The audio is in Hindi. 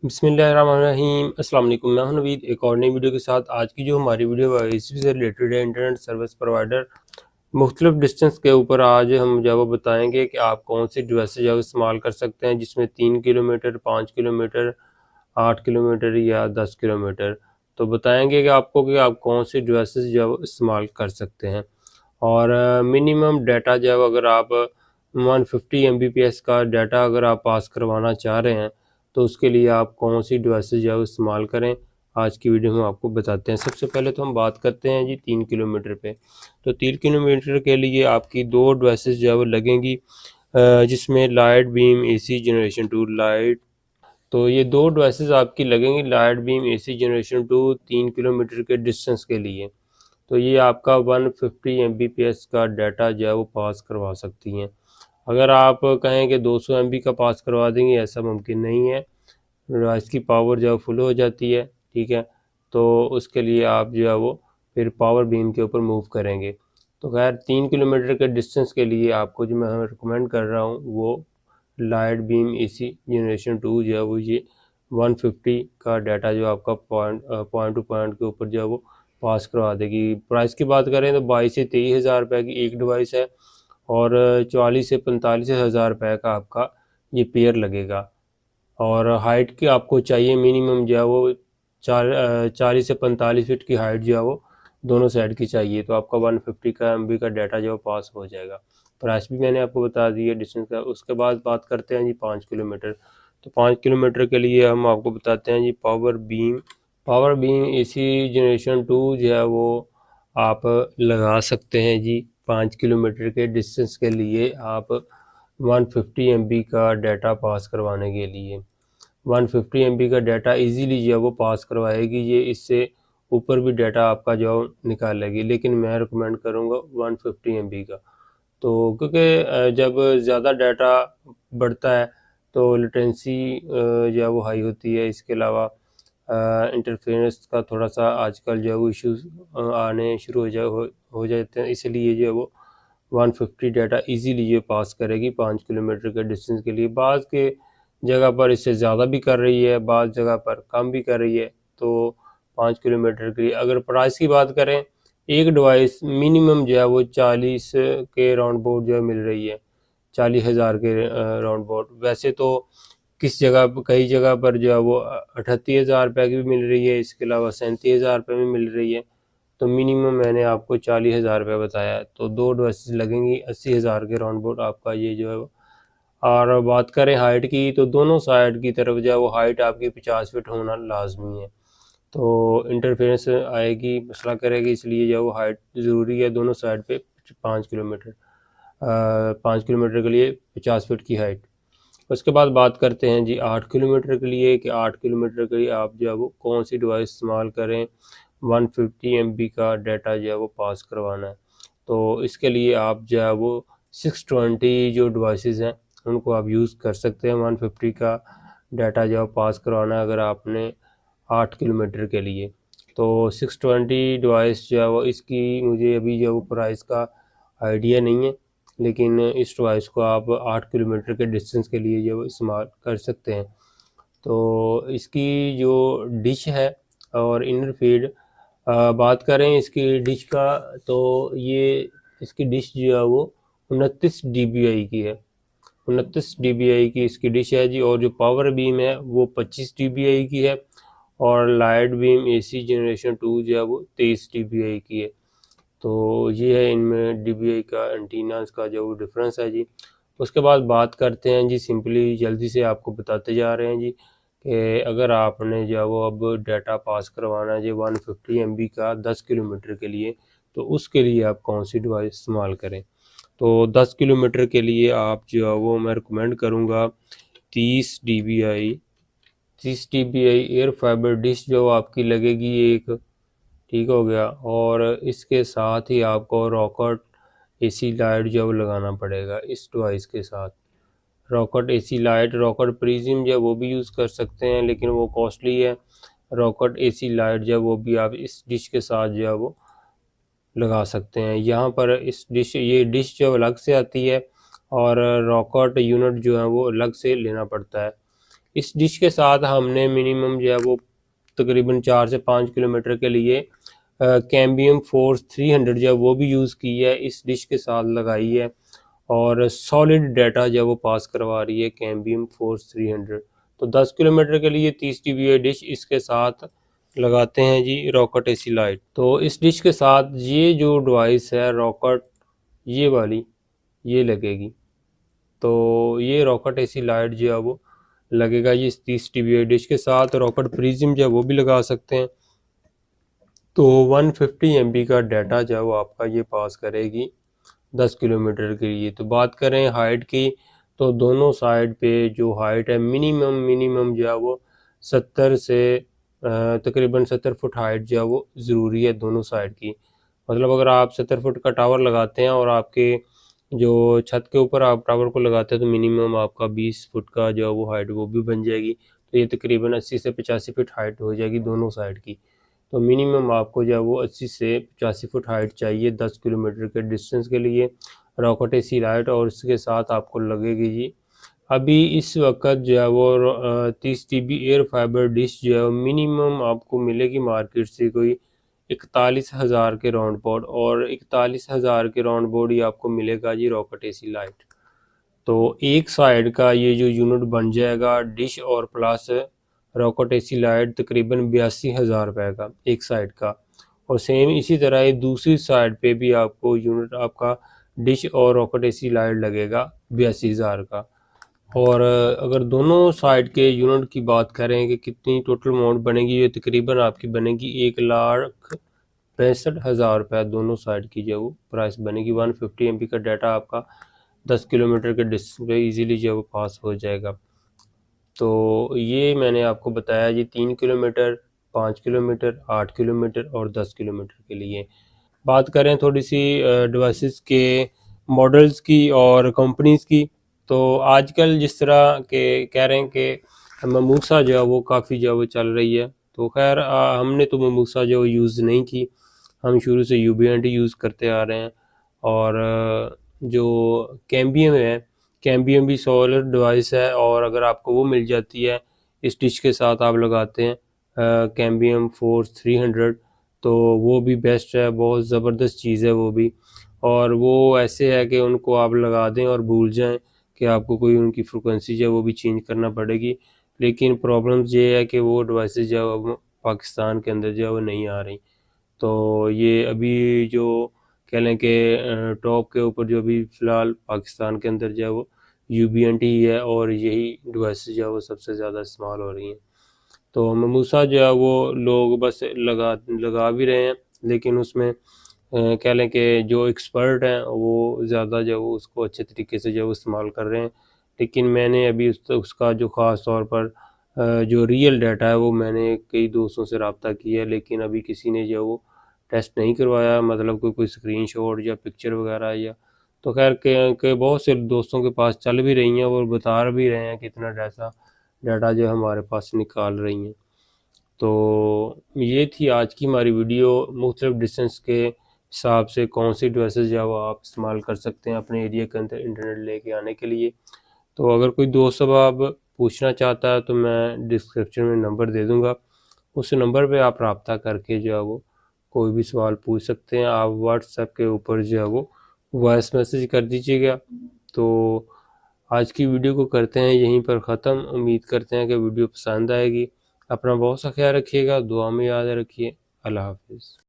बिस्मिल्लाहिर्रहमानिर्रहीम। अस्सलाम वालेकुम। मैं हूं नवीद, एक और नई वीडियो के साथ। आज की जो हमारी वीडियो है इसी से रिलेटेड है, इंटरनेट सर्विस प्रोवाइडर मुख्तलिफ डिस्टेंस के ऊपर आज हम जो है वो बताएंगे कि आप कौन सी डिवाइस जो है इस्तेमाल कर सकते हैं, जिसमें 3 किलोमीटर, 5 किलोमीटर, 8 किलोमीटर या 10 किलोमीटर। तो बताएंगे कि आपको कि आप कौन सी डिवाइस जो है वो इस्तेमाल कर सकते हैं। और मिनिमम डाटा जो है अगर आप 150 MBps का डाटा अगर आप पास करवाना चाह रहे हैं तो उसके लिए आप कौन सी डिवाइसेस जो है इस्तेमाल करें, आज की वीडियो में आपको बताते हैं। सबसे पहले तो हम बात करते हैं जी 3 किलोमीटर पे। तो 3 किलोमीटर के लिए आपकी दो डिवाइसेस जो है वो लगेंगी, जिसमें light beam AC generation 2 light. तो ये दो डिवाइसेस आपकी लगेंगी, light beam AC generation 2, 3 kilometre के डिस्टेंस के लिए। तो ये आपका 150 MBps का डाटा जो है वो पास करवा सकती हैं। अगर आप कहें कि 200 MB का पास करवा देंगे, ऐसा मुमकिन नहीं है, डिवाइस की पावर जो है फुल हो जाती है। ठीक है, तो उसके लिए आप जो है वो फिर पावर बीम के ऊपर मूव करेंगे। तो खैर 3 किलोमीटर के डिस्टेंस के लिए आपको जो मैं रिकमेंड कर रहा हूँ वो लाइट बीम एसी जनरेशन 2 जो है वो ये 150 का डाटा जो आपका पॉइंट टू पॉइंट के ऊपर जो है वो पास करवा देगी। प्राइस की बात करें तो 22 से 23 हज़ार रुपये की एक डिवाइस है, और 40 से 45 हज़ार रुपये का आपका ये पेयर लगेगा। और हाइट की आपको चाहिए मिनिमम जो है वो 40 से 45 फीट की हाइट जो है वो दोनों साइड की चाहिए। तो आपका 150 का MB का डाटा जो है पास हो जाएगा। प्राइस भी मैंने आपको बता दी है डिस्टेंस का। उसके बाद बात करते हैं जी 5 किलोमीटर। तो 5 किलोमीटर के लिए हम आपको बताते हैं जी पावर बीम एसी जनरेशन 2 जो है वो आप लगा सकते हैं जी। 5 किलोमीटर के डिस्टेंस के लिए आप 150 MB का डाटा पास करवाने के लिए 150 MB का डाटा इजीली जो है वो पास करवाएगी ये। इससे ऊपर भी डाटा आपका जो निकालेगी, लेकिन मैं रिकमेंड करूँगा 150 MB का। तो क्योंकि जब ज़्यादा डाटा बढ़ता है तो लेटेंसी जो है वो हाई होती है। इसके अलावा इंटरफेरेंस का थोड़ा सा आजकल जो है वो इश्यूज आने शुरू हो जाते हैं, इसलिए जो है वो 150 डाटा इजीली ये पास करेगी 5 किलोमीटर के डिस्टेंस के लिए। बाज़ के जगह पर इससे ज़्यादा भी कर रही है, बाज़ जगह पर कम भी कर रही है। तो 5 किलोमीटर के लिए अगर प्राइस की बात करें, एक डिवाइस मिनिमम जो है वो 40 के राउंड बोर्ड जो है मिल रही है, 40 हज़ार के राउंड बोर्ड। वैसे तो कई जगह पर जो है वो 38 हज़ार रुपये की भी मिल रही है, इसके अलावा 37 हज़ार रुपये में मिल रही है। तो मिनिमम मैंने आपको 40 हज़ार रुपये बताया है। तो दो डिवाइसेस लगेंगी, 80 हज़ार के राउंड बोर्ड आपका ये जो है वो। और बात करें हाइट की, तो दोनों साइड की तरफ जो है वो हाइट आपकी 50 फीट होना लाजमी है। तो इंटरफेरेंस आएगी, मसला करेगी, इसलिए जो है वो हाइट ज़रूरी है दोनों साइड पे। 5 किलोमीटर 5 किलोमीटर के लिए 50 फीट की हाइट। उसके बाद बात करते हैं जी 8 किलोमीटर के लिए, कि 8 किलोमीटर के लिए आप जो है वो कौन सी डिवाइस इस्तेमाल करें। 150 MB का डाटा जो है वो पास करवाना है। तो इसके लिए आप जो है वो 620 जो डिवाइसेस हैं उनको आप यूज़ कर सकते हैं। 150 का डाटा जो है पास करवाना है अगर आपने 8 किलोमीटर के लिए। तो 620 डिवाइस जो है वो, इसकी मुझे अभी जो है वो प्राइस का आइडिया नहीं है, लेकिन इस डिवाइस को आप 8 किलोमीटर के डिस्टेंस के लिए जो इस्तेमाल कर सकते हैं। तो इसकी जो डिश है और इनर फीड बात करें इसकी डिश का, तो ये इसकी डिश जो है वो 29 dBi की है। 29 dBi की इसकी डिश है जी। और जो पावर बीम है वो 25 dBi की है, और लाइट बीम एसी जनरेशन 2 जो है वो 23 dBi की है। तो ये है इनमें dBi का एंटीनास का जो डिफरेंस है जी। उसके बाद बात करते हैं जी, सिंपली जल्दी से आपको बताते जा रहे हैं जी, कि अगर आपने जो है वो अब डाटा पास करवाना है जी 150 MB का 10 किलोमीटर के लिए, तो उसके लिए आप कौन सी डिवाइस इस्तेमाल करें। तो 10 किलोमीटर के लिए आप जो है वो मैं रिकमेंड करूँगा 30 dBi 30 dBi air fibre dish जो आपकी लगेगी एक। ठीक हो गया। और इसके साथ ही आपको रॉकेट एसी लाइट जो है वो लगाना पड़ेगा इस डिवाइस के साथ। Rocket AC light, rocket prism जो है वो भी यूज़ कर सकते हैं, लेकिन वो कॉस्टली है। रॉकेट एसी लाइट जो है वो भी आप इस डिश के साथ जो है वो लगा सकते हैं। यहाँ पर ये डिश जो अलग से आती है, और रॉकेट यूनिट जो है वो अलग से लेना पड़ता है। इस डिश के साथ हमने मिनिमम जो है वो तकरीबन 4 से 5 किलोमीटर के लिए कैम्बियम फोर्स 300 जो है वो भी यूज़ की है, इस डिश के साथ लगाई है और सॉलिड डाटा जो है वो पास करवा रही है कैम्बियम फोर्स 300। तो 10 किलोमीटर के लिए 30 dBA डिश इसके साथ लगाते हैं जी रॉकेट एसी लाइट। तो इस डिश के साथ ये जो डिवाइस है रॉकेट, ये वाली ये लगेगी। तो ये रॉकेट एसी लाइट जो है वो लगेगा ये 30 dBA डिश के साथ। रॉकेट प्रिज्म जो है वो भी लगा सकते हैं। तो 150 MB का डाटा जो है वो आपका ये पास करेगी 10 किलोमीटर के लिए। तो बात करें हाइट की, तो दोनों साइड पे जो हाइट है मिनिमम जो है वो 70 से तकरीबन 70 फुट हाइट जो है वो ज़रूरी है दोनों साइड की। मतलब अगर आप 70 फुट का टावर लगाते हैं और आपके जो छत के ऊपर आप टावर को लगाते हैं तो मिनिमम आपका 20 फुट का जो है वो हाइट वो भी बन जाएगी। तो ये तकरीबन 80 से 85 फुट हाइट हो जाएगी दोनों साइड की। तो मिनिमम आपको जो है वो 80 से 85 फुट हाइट चाहिए 10 किलोमीटर के डिस्टेंस के लिए रॉकेट एसी लाइट। और इसके साथ आपको लगेगी जी अभी इस वक्त जो है वो 30 TB एयर फाइबर डिश जो है मिनिमम आपको मिलेगी मार्केट से कोई 41,000 के राउंड बोर्ड, और 41,000 के राउंड बोर्ड ही आपको मिलेगा जी रॉकेट एसी लाइट। तो एक साइड का ये जो यूनिट बन जाएगा डिश और प्लस रॉकेट एसी लाइट तकरीबन 82,000 रुपये का एक साइड का। और सेम इसी तरह ये दूसरी साइड पे भी आपको यूनिट आपका डिश और रॉकेट एसी लाइट लगेगा 82,000 का। और अगर दोनों साइड के यूनिट की बात करें कि कितनी टोटल अमाउंट बनेगी, ये तकरीबन आपकी बनेगी 1,65,000 रुपये दोनों साइड की जो वो प्राइस बनेगी। 150 MB का डाटा आपका 10 किलोमीटर के डिस्टेंस पे ईजीली जो वो पास हो जाएगा। तो ये मैंने आपको बताया जी 3 किलोमीटर, 5 किलोमीटर, 8 किलोमीटर और 10 किलोमीटर के लिए। बात करें थोड़ी सी डिवाइसेस के मॉडल्स की और कंपनीज़ की, तो आजकल जिस तरह के कह रहे हैं कि ममूसा जो है वो काफ़ी जो है वो चल रही है। तो खैर हमने तो ममूसा जो यूज़ नहीं की, हम शुरू से UBNT यूज़ करते आ रहे हैं। और जो कैम्बियम है, कैम्बियम भी सोलर डिवाइस है और अगर आपको वो मिल जाती है इस डिश के साथ आप लगाते हैं कैम्बियम फोर्स 300, तो वो भी बेस्ट है, बहुत ज़बरदस्त चीज़ है वो भी। और वो ऐसे है कि उनको आप लगा दें और भूल जाएं कि आपको कोई उनकी फ्रिक्वेंसी जो है वो भी चेंज करना पड़ेगी। लेकिन प्रॉब्लम्स ये है कि वो डिवाइसेस जो है वो पाकिस्तान के अंदर जो है वो नहीं आ रही। तो ये अभी जो कह लें कि टॉप के ऊपर जो अभी फ़िलहाल पाकिस्तान के अंदर जो है वो UBNT ही है और यही डिवाइसेस जो है वो सबसे ज़्यादा इस्तेमाल हो रही हैं। तो ममूसा जो है वो लोग बस लगा भी रहे हैं, लेकिन उसमें कह लें कि जो एक्सपर्ट हैं वो ज़्यादा जो है वो उसको अच्छे तरीके से जो है वो इस्तेमाल कर रहे हैं। लेकिन मैंने अभी उसका जो ख़ास तौर पर जो रियल डाटा है वो मैंने कई दोस्तों से रब्ता किया है, लेकिन अभी किसी ने जो है वो टेस्ट नहीं करवाया, मतलब कोई स्क्रीनशॉट या पिक्चर वगैरह या। तो खैर के बहुत से दोस्तों के पास चल भी रही हैं और बता भी रहे हैं कितना डाटा जो है हमारे पास निकाल रही हैं। तो ये थी आज की हमारी वीडियो, मुख्तलिफ डिस्टेंस के हिसाब से कौन सी डिवाइसेस जो है वो आप इस्तेमाल कर सकते हैं अपने एरिया के अंदर इंटरनेट लेके आने के लिए। तो अगर कोई दोस्त अब आप पूछना चाहता है तो मैं डिस्क्रिप्शन में नंबर दे दूँगा, उस नंबर पे आप रब्ता करके जो है वो कोई भी सवाल पूछ सकते हैं। आप व्हाट्सएप के ऊपर जो है वो वॉइस मैसेज कर दीजिएगा। तो आज की वीडियो को करते हैं यहीं पर ख़त्म। उम्मीद करते हैं कि वीडियो पसंद आएगी। अपना बहुत सा ख्याल रखिएगा, दुआ में याद रखिए। अल्लाह हाफिज़।